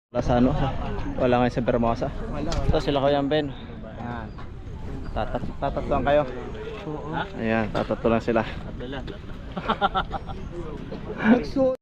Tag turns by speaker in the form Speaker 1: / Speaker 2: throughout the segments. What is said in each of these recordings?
Speaker 1: Wala sa ano, wala ngayon sa Bermosa. Ito sila Kuya Ben.
Speaker 2: Ayan.
Speaker 1: Tatatlo kayo.
Speaker 2: Oo.
Speaker 1: Ayan, tatatlo lang sila.
Speaker 2: Nagsuot.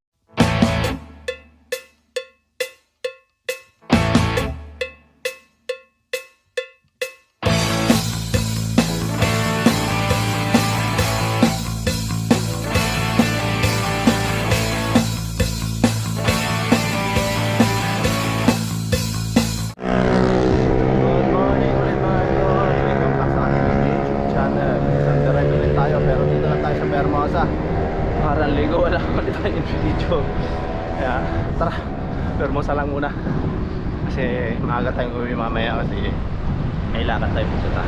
Speaker 1: Good morning ulit mga idol. Welcome back sa ating YouTube channel. Isang direct ulit tayo pero dito lang tayo sa Bermosa. Parang ligo, wala ulit tayong video. Kaya tara, Bermosa lang muna. Kasi maaga tayong uwi mamaya kasi may lakad tayo pupunta.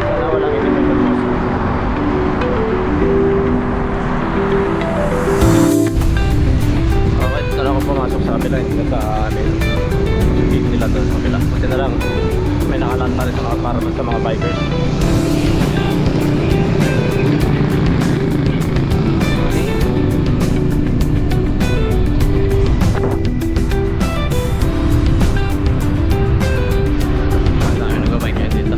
Speaker 1: Wala, walang hindi may Bermosa. Okay, dito na ako pumasok sa kabila. Hindi ka ano yun, gate nila doon sa kabila. Kasi na lang may nakalanta rin para sa mga bikers. Ang dami nagbabike ngayon dito.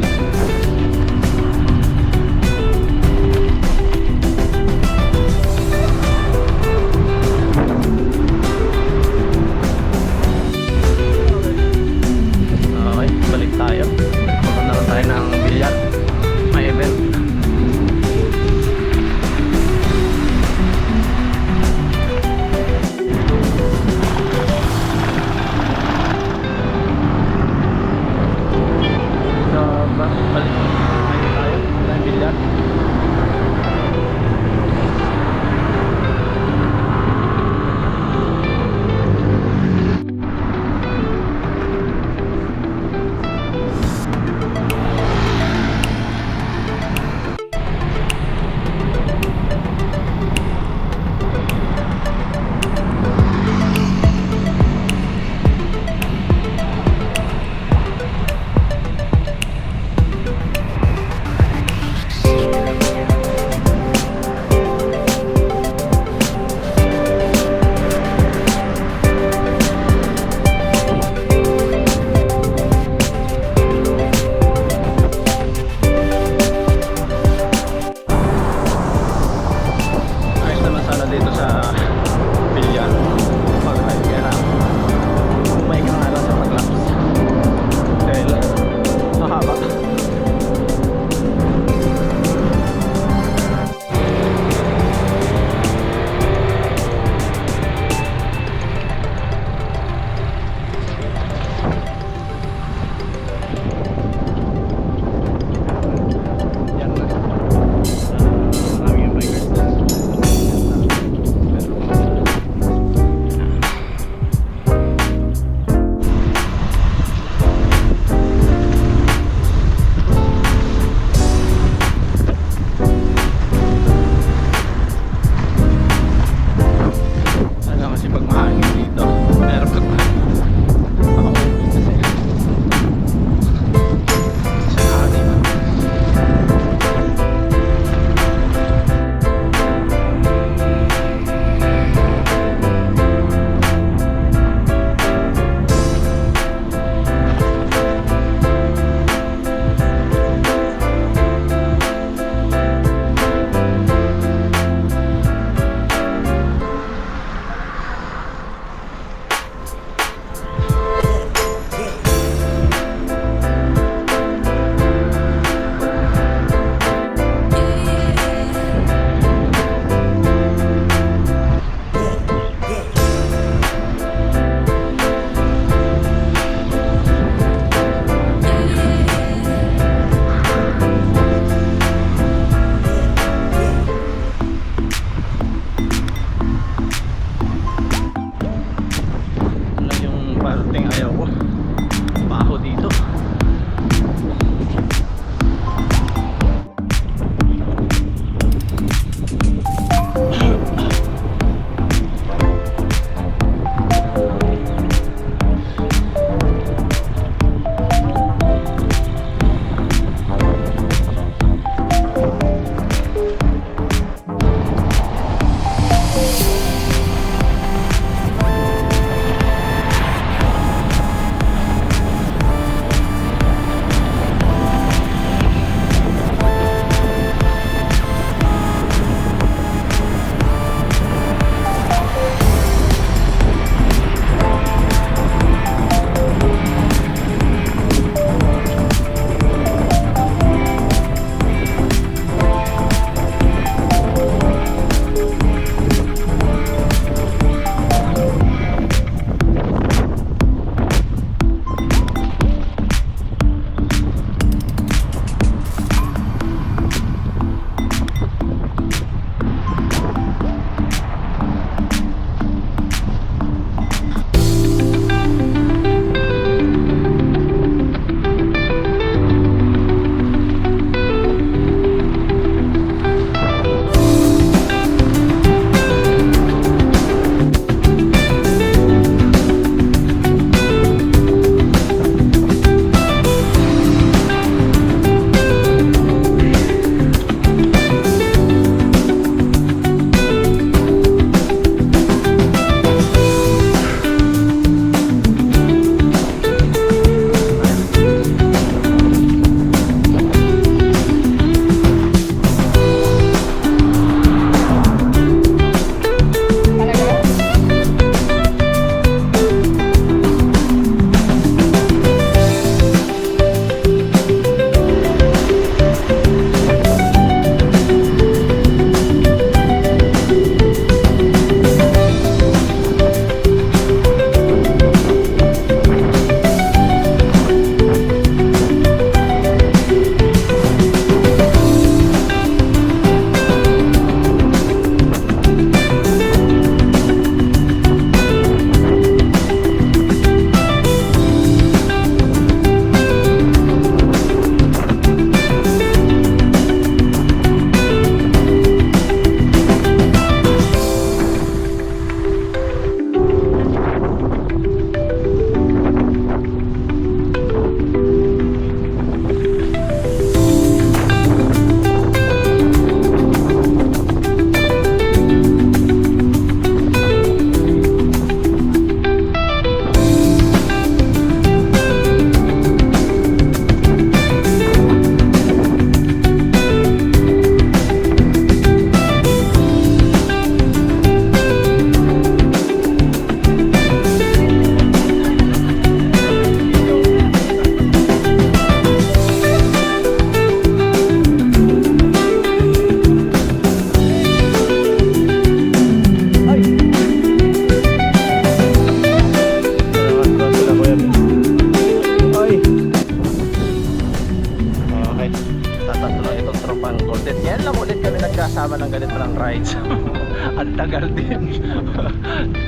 Speaker 1: Okay, balik tayo. Pupunta na tayo ng bilyar. May event. So, balik tayo ng bilyar. Ayos naman sana dito sa bilyar mag-ride, kaya na bumalik ka nga lang sa pag-laps dahil mahaba. Yan na. Marami yung bikers doon. Pero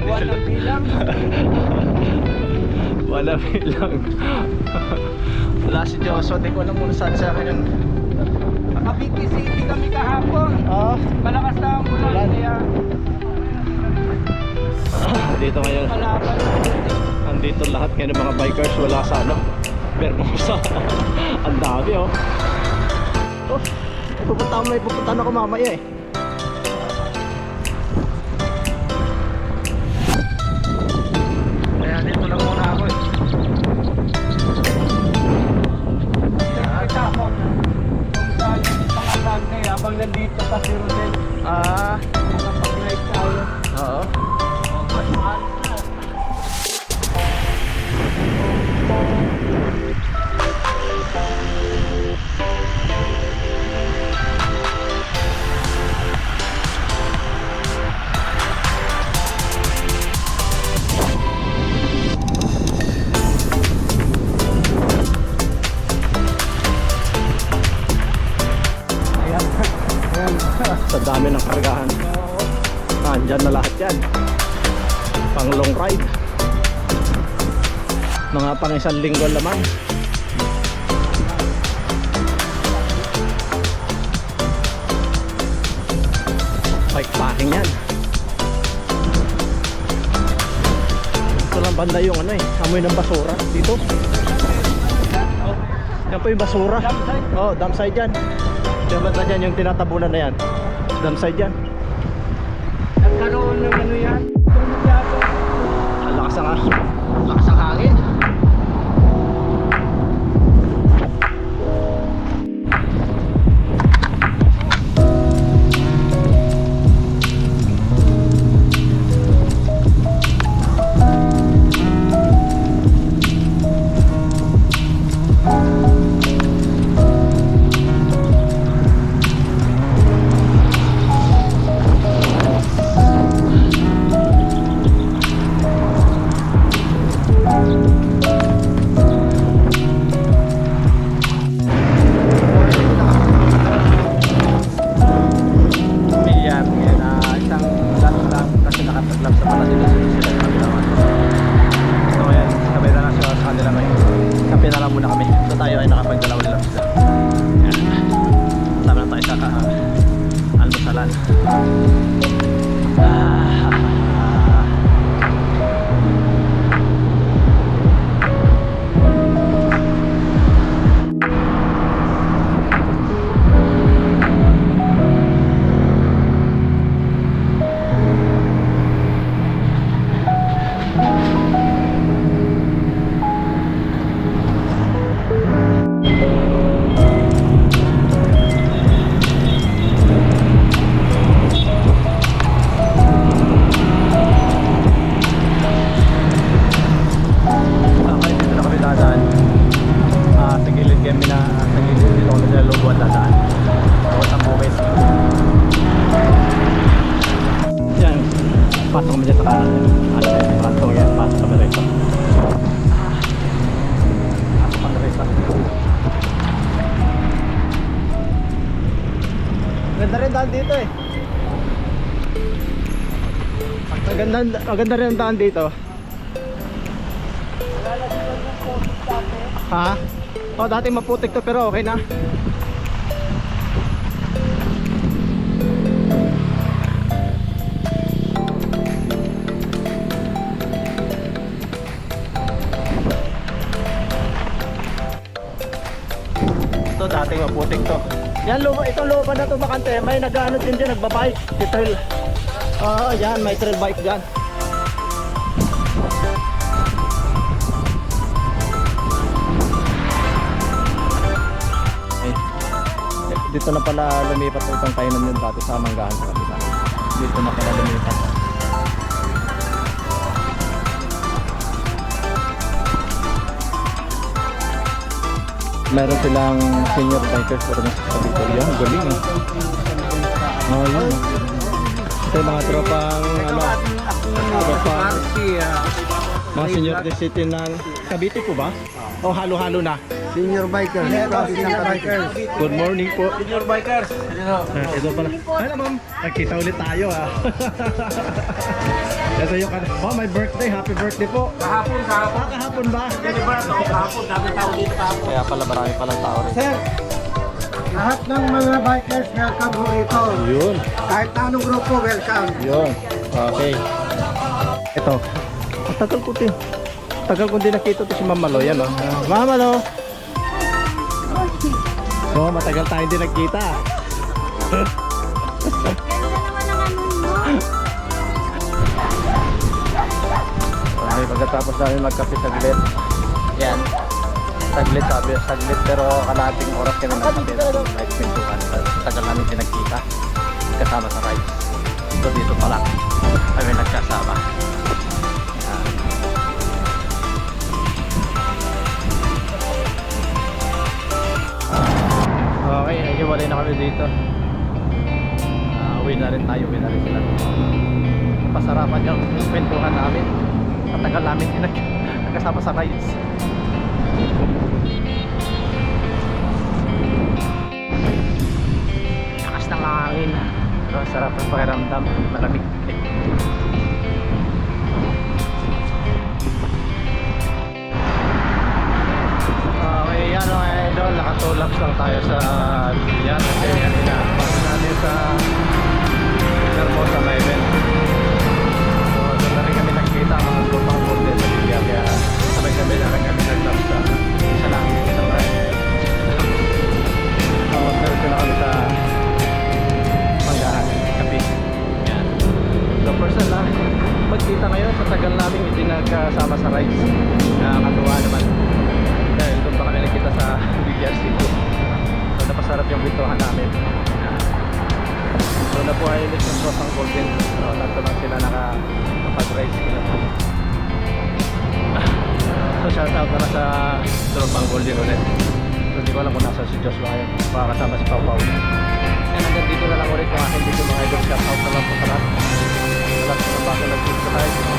Speaker 2: Walang bilang.
Speaker 1: Wala bilang. Wala si Joshua, di ko alam muna saan siya ngayon.
Speaker 2: Cavite City kami kahapon.
Speaker 1: Ah,
Speaker 2: Malakas na ang ulan.
Speaker 1: Ulan.
Speaker 2: Kaya
Speaker 1: dito ngayon.
Speaker 2: malaban.
Speaker 1: Andito lahat ngayon ng mga bikers, wala sa ano, Bermosa. Ang dami oh. Oh, may pupuntahan ako mamaya eh. Kaya dito lang muna ako eh.
Speaker 2: Kita ko kung saan yung mga bag na yun. Habang nandito pa si Rodel.
Speaker 1: Ah,
Speaker 2: Nakapag-ride tayo.
Speaker 1: oo.
Speaker 2: Mas mahal na. Ayan. Ayan.
Speaker 1: Sa dami ng kargahan. Nandyan na lahat yan. Pang long ride. Mga pang isang linggo naman. Bike packing yan. Ito lang banda yung ano eh, amoy ng basura dito. Oh, yan po yung basura. Oh, dump site yan. Yung banda dyan, yung tinatabunan na yan. Dump site yan.
Speaker 2: Nagkaroon ng ano yan. Tulog yata.
Speaker 1: Ang lakas ang hangin. Yan, isang lang kasi nakataglap sa pala sila sila ng kabilangan. So ngayon, sabay na lang sila sa kanila ngayon. Kape na lang muna kami. So tayo ay nakapagdalawa lang sila. Yan. Tama na tayo sa almusalan. Okay, dito na kami dadaan. Sa gilid kami na sa gilid dito kami sa Lubuan dadaan. Tapos ang bukid. Yan, pasok kami dyan sa kanan. Ano yun, pasok yan, pasok kami rito. Pasok kami rito. Ganda rin daan dito eh. Maganda rin ang daan dito. Ha? Oh, dati maputik to pero okay na. Ito dati maputik to. Yan, itong lupa na to bakante. May nag-ano din dyan, nagbabike. Si trail. Oo, yan, may trail bike dyan. Dito na pala lumipat itong kainan yun dati sa Manggahan sa kapila. Dito na pala lumipat. Meron silang senior bikers pero nasa Cavite. Yan, galing eh. Oh, yun. Ito yung mga tropang ano, tropang mga senior citizen ng Cavite po ba? O halo-halo na?
Speaker 3: Senior biker. Senior biker.
Speaker 1: Good morning po.
Speaker 2: Senior bikers.
Speaker 1: Ito pala. Hello ma'am. Nagkita ulit tayo ah. Ito yung may birthday. Happy birthday po.
Speaker 2: Kahapon.
Speaker 1: Kahapon ba?
Speaker 2: Deliver ito. Kahapon. Dami tao dito kahapon.
Speaker 1: Kaya pala marami palang tao rin.
Speaker 3: Sir, lahat ng mga bikers welcome ho rito.
Speaker 1: Yun.
Speaker 3: Kahit anong grupo, welcome.
Speaker 1: Yun. Okay. Ito. Ang tagal ko din. Tagal ko din nakita to si Ma'am Malo. Yan oh. Ma'am Malo. So, matagal tayo din nagkita. Okay, pagkatapos namin magkape saglit. Yan. Saglit sabi, saglit pero kalahating oras kami nagkape. Like pintuan. Tagal namin din nagkita. Kasama sa ride. So dito pa lang kami nagkasama. Yan. Okay, naghiwalay na kami dito. Uwi na rin tayo, uwi na rin sila. Pasarapan yung kwentuhan namin. Matagal namin din nagkasama sa rides. Lakas ng hangin. Pero sarap ang pakiramdam. Malamig. Okay, yan mga idol. Nakatulaps lang tayo sa yan. Kasi yan inaabas natin sa Hermosa na event. So, doon na rin kami nakikita ang mga grupang border sa Liga. Kaya sabay-sabay na rin kami nag-laps sa isa lang. Isang ride. Meron na kami sa Panggahan, Kapi. Yan. So, person lang. Magkita ngayon sa tagal namin hindi nagkasama sa rides. Nakakatuwa naman. Dahil doon pa kami nakita sa BGRC. So, napasarap yung bintuhan namin. So, nabuhay ulit yung Tropang Golden. So, lahat lang sila nakapag-ride sila. So, shoutout na lang sa Tropang Golden ulit. So, hindi ko alam kung nasa si Joshua ngayon. Baka kasama si Pau Pau. And hanggang dito na lang ulit yung aking video mga idol. Shoutout na lang po sa lahat. Sa lahat na bago nag-subscribe.